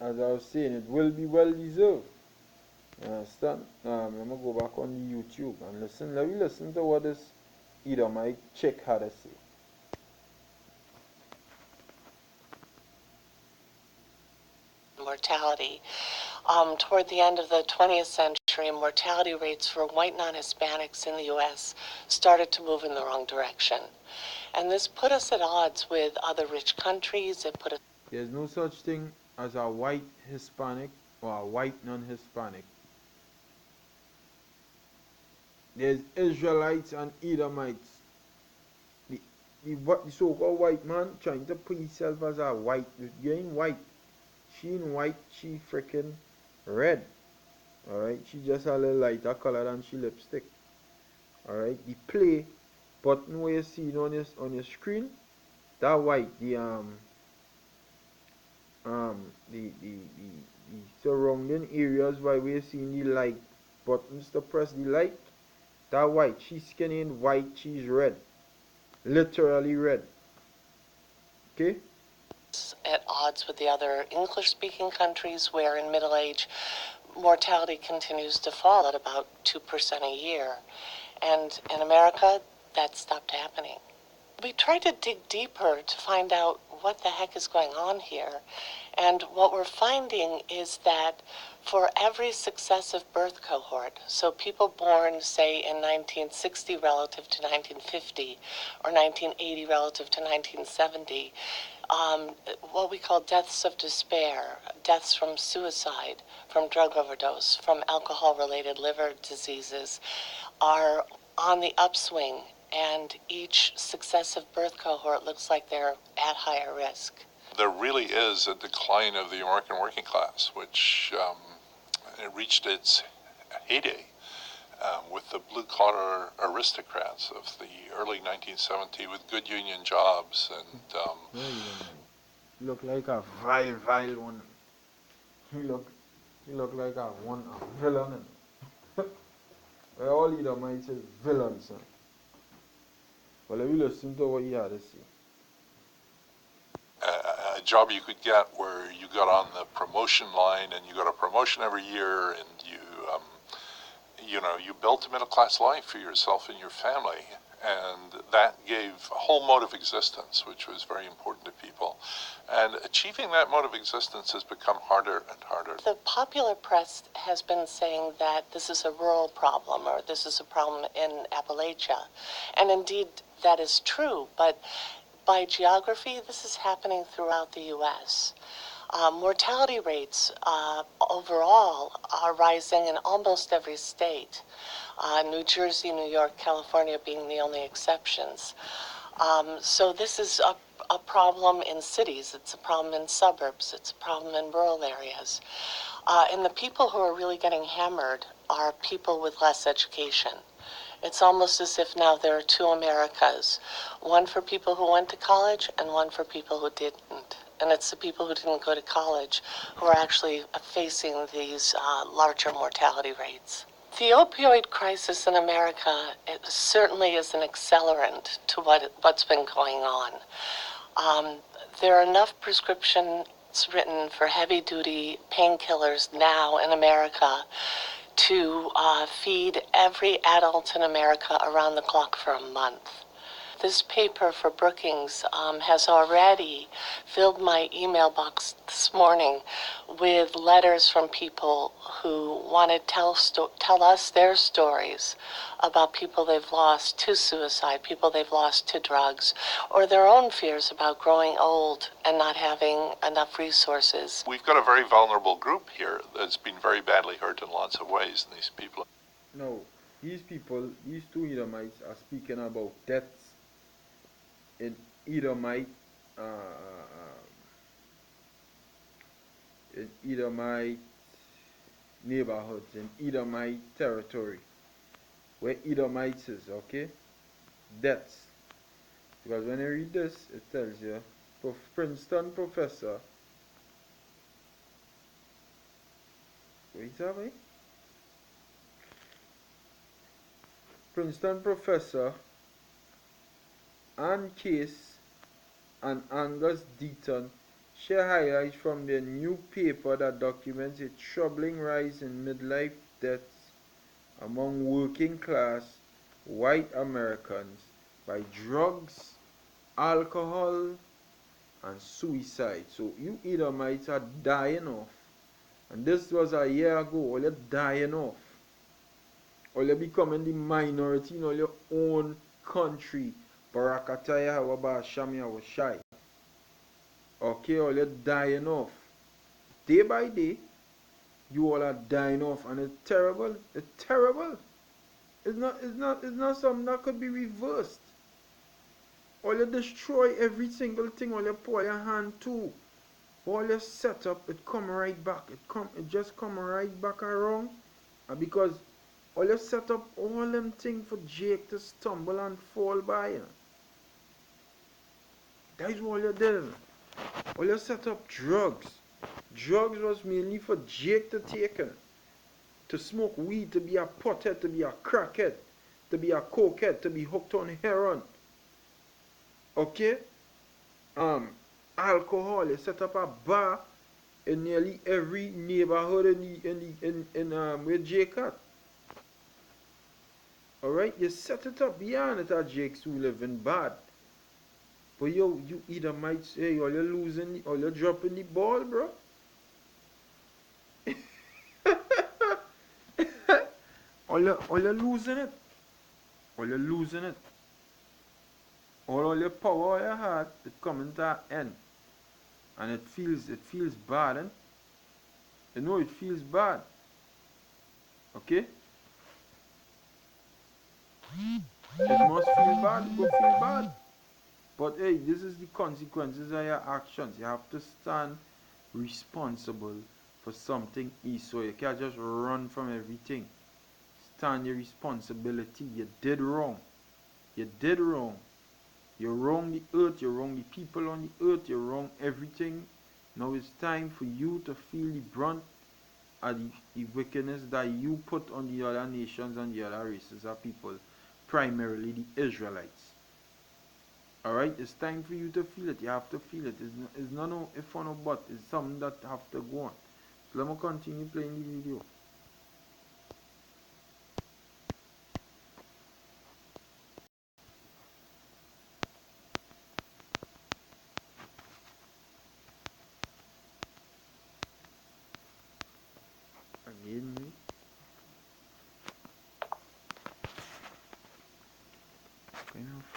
as I was saying, it will be well deserved. You understand? I'm gonna go back on the YouTube and listen. Let me listen to what this Edomite chick had to say. Mortality. Toward the end of the 20th century, mortality rates for white non-Hispanics in the U.S. started to move in the wrong direction. And this put us at odds with other rich countries. It put us... There's no such thing as a white Hispanic or a white non-Hispanic. There's Israelites and Edomites. The so-called white man trying to put himself as a white. You ain't white. She ain't white. She freaking red. Alright, she just a little lighter color than she lipstick. Alright, the play button where you see it on your screen, that white, the surrounding areas where we're seeing the like buttons to press the like, that white, she's skin ain't white, she's red. Literally red. Okay? At odds with the other English-speaking countries where in middle age mortality continues to fall at about 2% a year. And in America, that stopped happening. We tried to dig deeper to find out what the heck is going on here. And what we're finding is that for every successive birth cohort, so people born, say, in 1960 relative to 1950, or 1980 relative to 1970, what we call deaths of despair, deaths from suicide, from drug overdose, from alcohol-related liver diseases, are on the upswing, and each successive birth cohort looks like they're at higher risk. There really is a decline of the American working class, which it reached its heyday with the blue-collar aristocrats of the early 1970s with good union jobs. And you look like a vile one. You look like a villain. Well, all Edomites is villains. Well, let me listen to what he had to say. A job you could get where you got on the promotion line and you got a promotion every year, and you built a middle-class life for yourself and your family, and that gave a whole mode of existence, which was very important to people. And achieving that mode of existence has become harder and harder. The popular press has been saying that this is a rural problem, or this is a problem in Appalachia. And indeed, that is true, but by geography, this is happening throughout the U.S. Mortality rates overall are rising in almost every state. New Jersey, New York, California being the only exceptions. So this is a problem in cities, it's a problem in suburbs, it's a problem in rural areas. And the people who are really getting hammered are people with less education. It's almost as if now there are two Americas, one for people who went to college and one for people who didn't. And it's the people who didn't go to college who are actually facing these larger mortality rates. The opioid crisis in America, it certainly is an accelerant to what's been going on. There are enough prescriptions written for heavy-duty painkillers now in America to feed every adult in America around the clock for a month. This paper for Brookings has already filled my email box this morning with letters from people who want to tell us their stories about people they've lost to suicide, people they've lost to drugs, or their own fears about growing old and not having enough resources. We've got a very vulnerable group here that's been very badly hurt in lots of ways, and these people... No, these two Edomites are speaking about deaths in Edomite neighborhoods, in Edomite territory, where Edomites is, okay? Deaths. Because when you read this, it tells you, Princeton professor, wait a minute. Princeton professor Ann Case and Angus Deaton Share highlights from their new paper that documents a troubling rise in midlife deaths among working class white Americans by drugs, alcohol, and suicide. So you Edomites are dying off. And this was a year ago, or you're dying off. Or you're becoming the minority in all your own country. Barakataya Hawaba Shamia was shy. Okay, or you're dying off. Day by day, you all are dying off, and it's terrible. It's terrible. It's not something that could be reversed. All you destroy every single thing, all you pour your hand to. All your setup, it come right back. It just come right back around. And because all you set up all them things for Jake to stumble and fall by. That is what you did. All you set up drugs. Drugs was mainly for Jake to take. To smoke weed, to be a pothead, to be a crackhead, to be a cokehead, to be hooked on heroin. Okay? Alcohol. You set up a bar in nearly every neighborhood in where Jake at. Alright, you set it up beyond it at Jake's who living bad. But you either might say, or you're losing, or you're dropping the ball, bro. Or you're losing it. Or you're losing it. All your power you had, it coming to an end. And it feels bad, eh? You know it feels bad. Okay? It must feel bad, it go feel bad. But hey, this is the consequences of your actions. You have to stand responsible for something so you can't just run from everything. Stand your responsibility. You did wrong. You did wrong. You wrong the earth, you wrong the people on the earth, you wrong everything. Now it's time for you to feel the brunt of the wickedness that you put on the other nations and the other races of people, primarily the Israelites. Alright, it's time for you to feel it. You have to feel it. It's not no if or no but. It's something that have to go on. So let me continue playing the video. Again, kind of